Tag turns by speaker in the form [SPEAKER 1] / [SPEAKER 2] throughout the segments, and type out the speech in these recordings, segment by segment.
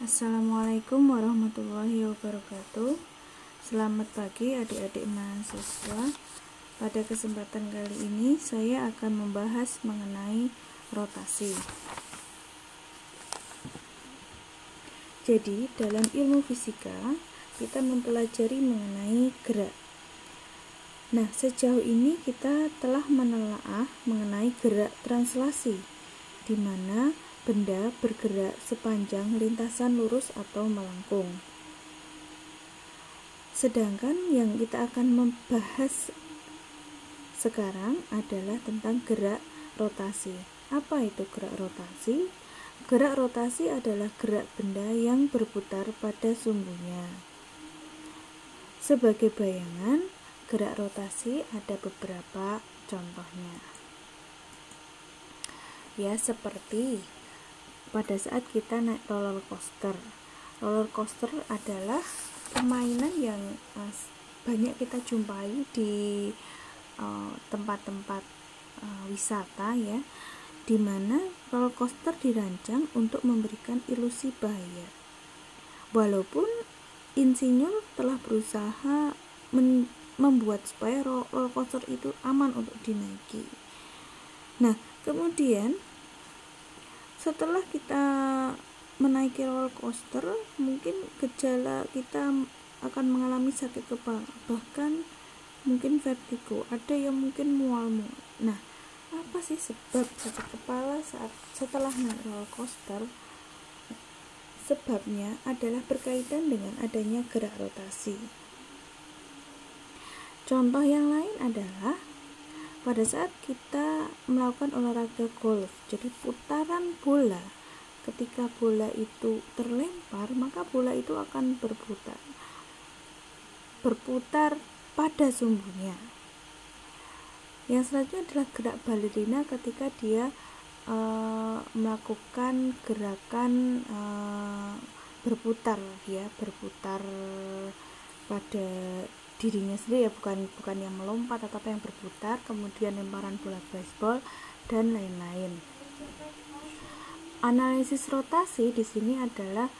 [SPEAKER 1] Assalamualaikum warahmatullahi wabarakatuh. Selamat pagi adik-adik mahasiswa. Pada kesempatan kali ini saya akan membahas mengenai rotasi. Jadi dalam ilmu fisika kita mempelajari mengenai gerak. Nah, sejauh ini kita telah menelaah mengenai gerak translasi, di mana benda bergerak sepanjang lintasan lurus atau melengkung. Sedangkan yang kita akan membahas sekarang adalah tentang gerak rotasi. Apa itu gerak rotasi? Gerak rotasi adalah gerak benda yang berputar pada sumbunya. Sebagai bayangan, gerak rotasi ada beberapa contohnya. Ya, seperti pada saat kita naik roller coaster. Roller coaster adalah permainan yang banyak kita jumpai di tempat-tempat wisata, ya, di mana roller coaster dirancang untuk memberikan ilusi bahaya. Walaupun insinyur telah berusaha membuat supaya roller coaster itu aman untuk dinaiki. Nah, kemudian setelah kita menaiki roller coaster, mungkin gejala kita akan mengalami sakit kepala, bahkan mungkin vertigo, ada yang mungkin mual-mual. Nah, apa sih sebab sakit kepala setelah naik roller coaster? Sebabnya adalah berkaitan dengan adanya gerak rotasi. Contoh yang lain adalah pada saat kita melakukan olahraga golf, jadi putaran bola, ketika bola itu terlempar, maka bola itu akan berputar pada sumbunya. Yang selanjutnya adalah gerak balerina ketika dia melakukan gerakan berputar pada dirinya sendiri, ya, bukan yang melompat atau yang berputar, kemudian lemparan bola baseball dan lain-lain. Analisis rotasi di sini adalah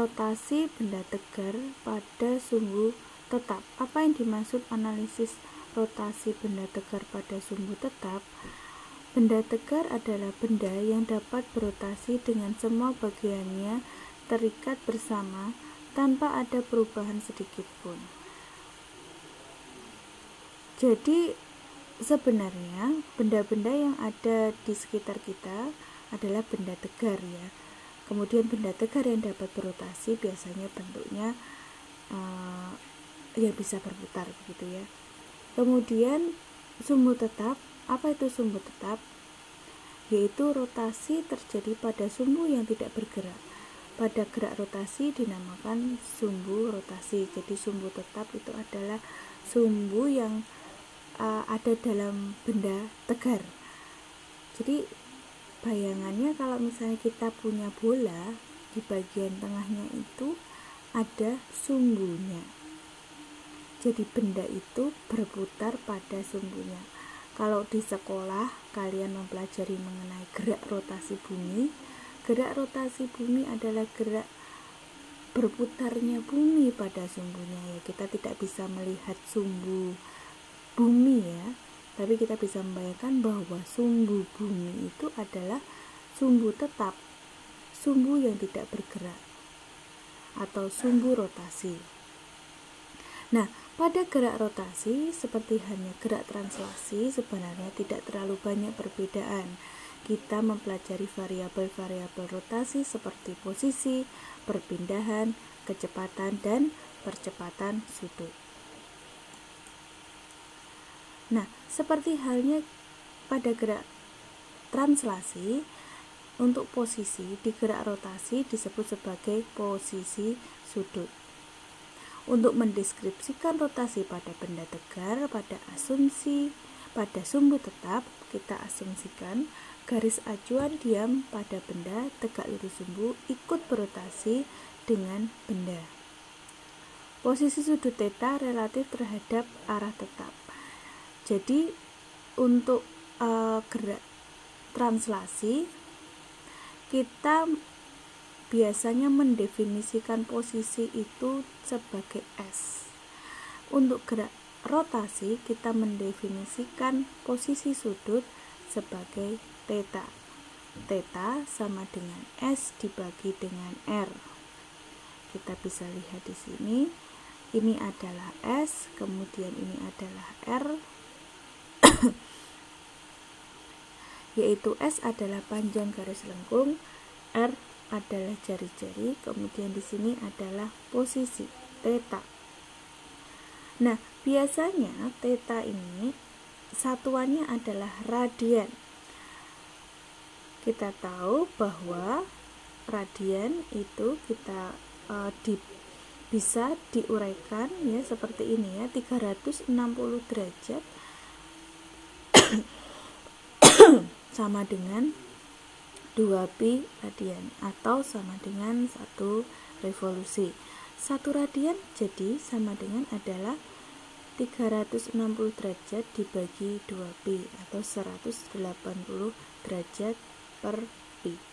[SPEAKER 1] rotasi benda tegar pada sumbu tetap. Apa yang dimaksud analisis rotasi benda tegar pada sumbu tetap? Benda tegar adalah benda yang dapat berotasi dengan semua bagiannya terikat bersama tanpa ada perubahan sedikit pun. Jadi sebenarnya benda-benda yang ada di sekitar kita adalah benda tegar, ya. Kemudian benda tegar yang dapat berotasi biasanya bentuknya ya bisa berputar begitu, ya. Kemudian sumbu tetap, apa itu sumbu tetap? Yaitu rotasi terjadi pada sumbu yang tidak bergerak. Pada gerak rotasi dinamakan sumbu rotasi. Jadi sumbu tetap itu adalah sumbu yang ada dalam benda tegar. Jadi bayangannya kalau misalnya kita punya bola, di bagian tengahnya itu ada sumbunya. Jadi benda itu berputar pada sumbunya. Kalau di sekolah kalian mempelajari mengenai gerak rotasi bumi, gerak rotasi bumi adalah gerak berputarnya bumi pada sumbunya, ya. Kita tidak bisa melihat sumbu bumi, ya, tapi kita bisa membayangkan bahwa sumbu bumi itu adalah sumbu tetap, sumbu yang tidak bergerak, atau sumbu rotasi. Nah, pada gerak rotasi seperti halnya gerak translasi sebenarnya tidak terlalu banyak perbedaan. Kita mempelajari variabel-variabel rotasi seperti posisi, perpindahan, kecepatan, dan percepatan sudut. Nah, seperti halnya pada gerak translasi, untuk posisi di gerak rotasi disebut sebagai posisi sudut. Untuk mendeskripsikan rotasi pada benda tegar, pada sumbu tetap, kita asumsikan garis acuan diam pada benda tegak lurus sumbu ikut berotasi dengan benda. Posisi sudut theta relatif terhadap arah tetap. Jadi untuk gerak translasi kita biasanya mendefinisikan posisi itu sebagai S. Untuk gerak rotasi kita mendefinisikan posisi sudut sebagai theta. Theta sama dengan S dibagi dengan R. Kita bisa lihat di sini, ini adalah S, kemudian ini adalah R, yaitu S adalah panjang garis lengkung, R adalah jari-jari, kemudian di sini adalah posisi theta. Nah, biasanya theta ini satuannya adalah radian. Kita tahu bahwa radian itu kita bisa diuraikan ya seperti ini ya, 360 derajat sama dengan 2pi radian atau sama dengan 1 revolusi. 1 radian jadi sama dengan adalah 360 derajat dibagi 2pi atau 180 derajat per pi.